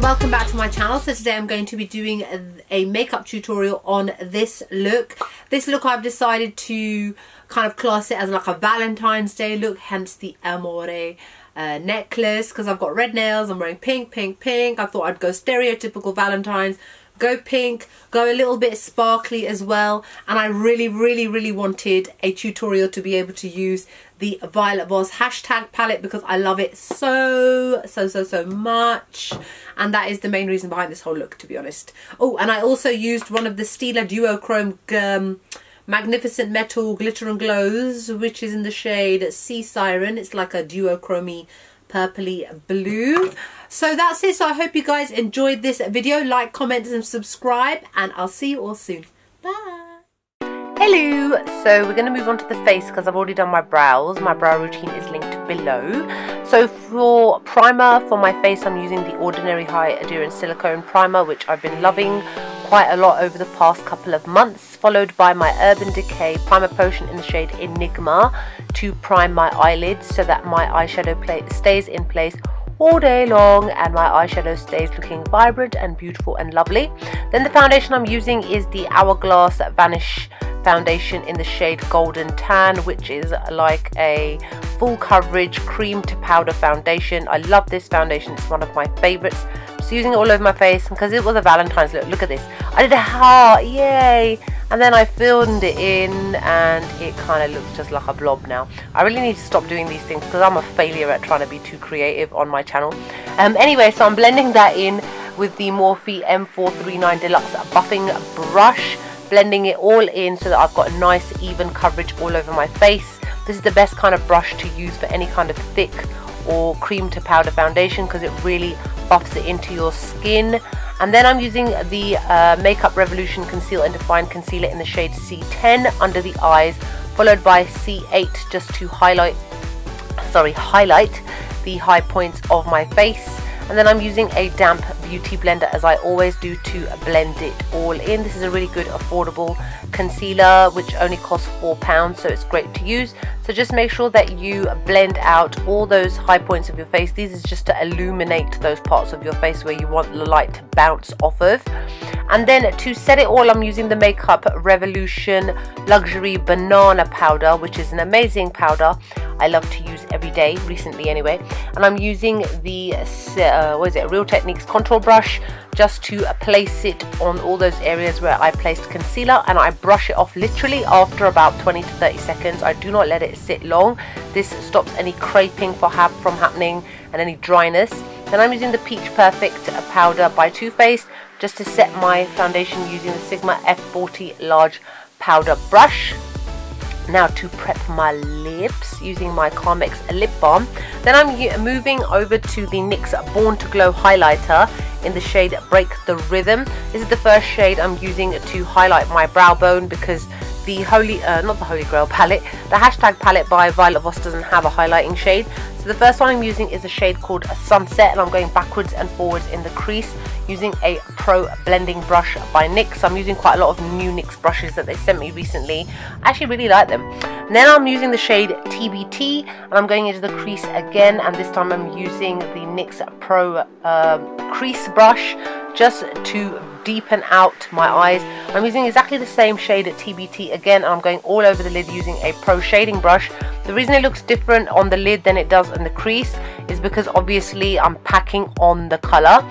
welcome back to my channel. So today I'm going to be doing a makeup tutorial on this look. This look I've decided to kind of class it as like a Valentine's Day look, hence the Amore necklace, because I've got red nails, I'm wearing pink, pink, pink. I thought I'd go stereotypical Valentine's, go pink, go a little bit sparkly as well. And I really wanted a tutorial to be able to use the Violet Voss hashtag palette because I love it so much, and that is the main reason behind this whole look, to be honest. Oh, and I also used one of the Stila Duochrome Magnificent Metal Glitter and Glows, which is in the shade Sea Siren. It's like a duochrome purpley blue. So that's it. So I hope you guys enjoyed this video. Like, comment and subscribe, and I'll see you all soon. Bye. Hello, so we're going to move on to the face because I've already done my brows. My brow routine is linked below. So for primer for my face, I'm using the Ordinary High Adherance Silicone Primer, which I've been loving quite a lot over the past couple of months, followed by my Urban Decay Primer Potion in the shade Enigma to prime my eyelids so that my eyeshadow stays in place all day long and my eyeshadow stays looking vibrant and beautiful and lovely. Then the foundation I'm using is the Hourglass Vanish foundation in the shade Golden Tan, which is like a full coverage cream to powder foundation. I love this foundation, it's one of my favorites. Just using it all over my face because it was a Valentine's look. Look at this, I did a heart, yay, and then I filled it in and it kind of looks just like a blob now. I really need to stop doing these things because I'm a failure at trying to be too creative on my channel. Anyway, so I'm blending that in with the Morphe M439 Deluxe buffing brush, blending it all in so that I've got a nice even coverage all over my face. This is the best kind of brush to use for any kind of thick or cream to powder foundation because it really buffs it into your skin. And then I'm using the Makeup Revolution Conceal and Define Concealer in the shade C10 under the eyes, followed by C8 just to highlight the high points of my face. And then I'm using a damp beauty blender as I always do to blend it all in. This is a really good affordable concealer which only costs £4, so it's great to use. So just make sure that you blend out all those high points of your face. This is just to illuminate those parts of your face where you want the light to bounce off of. And then to set it all, I'm using the Makeup Revolution Luxury Banana Powder, which is an amazing powder I love to use every day, recently anyway. And I'm using the Real Techniques contour brush just to place it on all those areas where I placed concealer, and I brush it off literally after about 20 to 30 seconds. I do not let it sit long. This stops any creping from happening and any dryness. Then I'm using the Peach Perfect powder by Too Faced just to set my foundation using the Sigma F40 large powder brush. Now to prep my lips using my Carmex lip balm. Then I'm moving over to the NYX Born To Glow highlighter in the shade Break the Rhythm. This is the first shade I'm using to highlight my brow bone because the not the Holy Grail palette, the hashtag palette by Violet Voss doesn't have a highlighting shade. So the first one I'm using is a shade called Sunset, and I'm going backwards and forwards in the crease using a Pro Blending Brush by NYX. I'm using quite a lot of new NYX brushes that they sent me recently. I actually really like them. And then I'm using the shade TBT, and I'm going into the crease again, and this time I'm using the NYX Pro Crease Brush just to deepen out my eyes. I'm using exactly the same shade at TBT again, and I'm going all over the lid using a Pro Shading Brush. The reason it looks different on the lid than it does in the crease is because obviously I'm packing on the colour,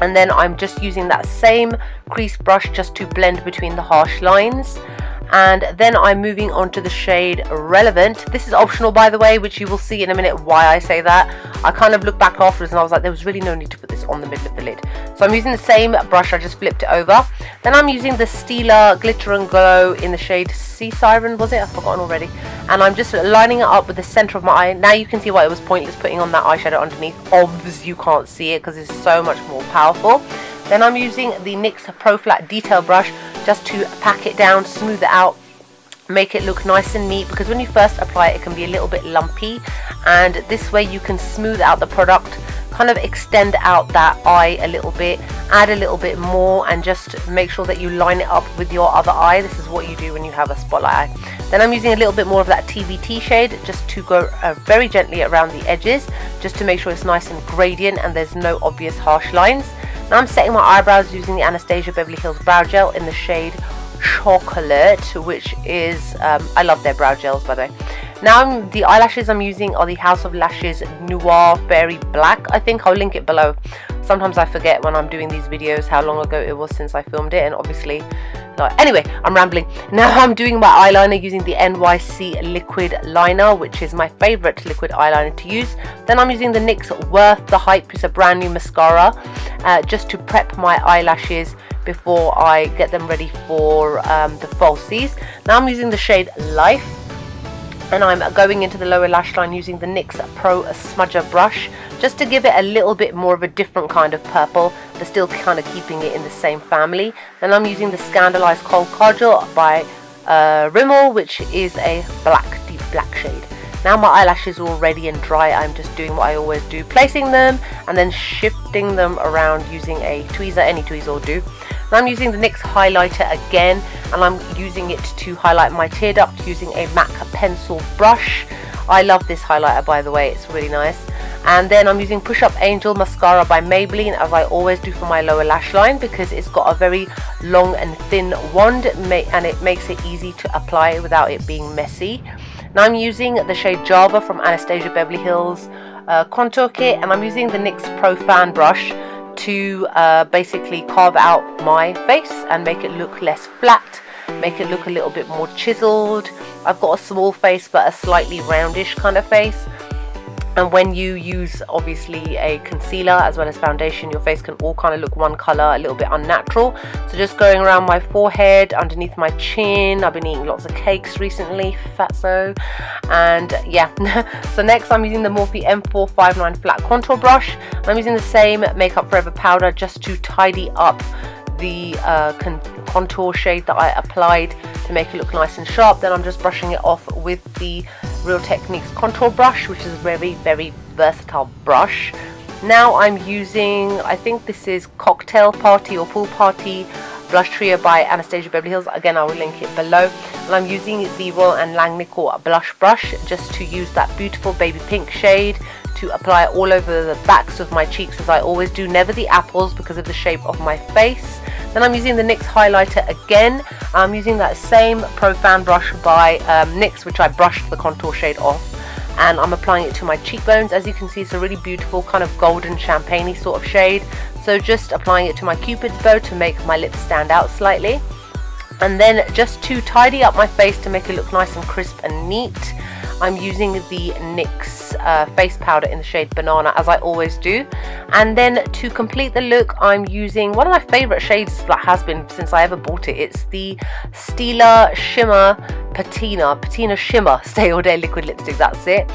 and then I'm just using that same crease brush just to blend between the harsh lines. And then I'm moving on to the shade Relevant. This is optional, by the way, which you will see in a minute why I say that. I kind of looked back afterwards and I was like, there was really no need to put this on the middle of the lid. So I'm using the same brush, I just flipped it over. Then I'm using the Stila Glitter and Glow in the shade Sea Siren, was it? I've forgotten already. And I'm just lining it up with the centre of my eye. Now you can see why it was pointless putting on that eyeshadow underneath. Obviously you can't see it because it's so much more powerful. Then I'm using the NYX Pro Flat Detail Brush just to pack it down, smooth it out, make it look nice and neat, because when you first apply it, it can be a little bit lumpy, and this way you can smooth out the product, kind of extend out that eye a little bit, add a little bit more, and just make sure that you line it up with your other eye. This is what you do when you have a spotlight eye. Then I'm using a little bit more of that TBT shade just to go very gently around the edges, just to make sure it's nice and gradient and there's no obvious harsh lines. Now I'm setting my eyebrows using the Anastasia Beverly Hills Brow Gel in the shade Chocolate, which is, I love their brow gels, by the way. Now the eyelashes I'm using are the House of Lashes Noir Fairy Black. I think I'll link it below. Sometimes I forget when I'm doing these videos how long ago it was since I filmed it, and obviously, anyway, I'm rambling. Now I'm doing my eyeliner using the NYX liquid liner, which is my favorite liquid eyeliner to use. Then I'm using the NYX Worth the Hype. It's a brand new mascara, just to prep my eyelashes before I get them ready for the falsies. Now I'm using the shade Life, and I'm going into the lower lash line using the NYX Pro Smudger Brush, just to give it a little bit more of a different kind of purple, but still kind of keeping it in the same family. Then I'm using the Scandaleyes Kohl Kajal by Rimmel, which is a deep black shade. Now my eyelashes are all ready and dry. I'm just doing what I always do, placing them and then shifting them around using a tweezer. Any tweezer will do. Now I'm using the NYX highlighter again, and I'm using it to highlight my tear duct using a MAC pencil brush. I love this highlighter, by the way, it's really nice. And then I'm using Push Up Angel Mascara by Maybelline, as I always do for my lower lash line, because it's got a very long and thin wand and it makes it easy to apply without it being messy. Now I'm using the shade Java from Anastasia Beverly Hills Contour Kit, and I'm using the NYX Pro Fan Brush to basically carve out my face and make it look less flat, make it look a little bit more chiseled. I've got a small face but a slightly roundish kind of face, and when you use obviously a concealer as well as foundation, your face can all kind of look one color, a little bit unnatural. So just going around my forehead, underneath my chin. I've been eating lots of cakes recently, fatso, and yeah. So next I'm using the Morphe M459 flat contour brush. I'm using the same Makeup Forever powder just to tidy up the contour shade that I applied to make it look nice and sharp. Then I'm just brushing it off with the Real Techniques contour brush, which is a very, very versatile brush. Now I'm using, I think this is Cocktail Party or Pool Party Blush Trio by Anastasia Beverly Hills. Again, I will link it below. And I'm using the Royal and Langnickel Blush Brush just to use that beautiful baby pink shade to apply it all over the backs of my cheeks, as I always do, never the apples because of the shape of my face. Then I'm using the NYX highlighter again. I'm using that same Pro Fan brush by NYX, which I brushed the contour shade off, and I'm applying it to my cheekbones. As you can see, it's a really beautiful kind of golden champagne-y sort of shade. So just applying it to my cupid's bow to make my lips stand out slightly. And then just to tidy up my face to make it look nice and crisp and neat, I'm using the NYX face powder in the shade Banana, as I always do. And then to complete the look, I'm using one of my favorite shades that has been since I ever bought it. It's the Stila Shimmer Patina Shimmer Stay All Day Liquid Lipstick. That's it.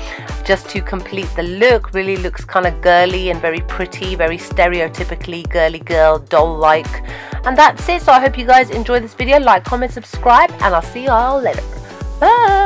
Just to complete the look. Really looks kind of girly and very pretty, very stereotypically girly girl, doll-like. And that's it. So I hope you guys enjoyed this video. Like, comment, subscribe, and I'll see you all later. Bye!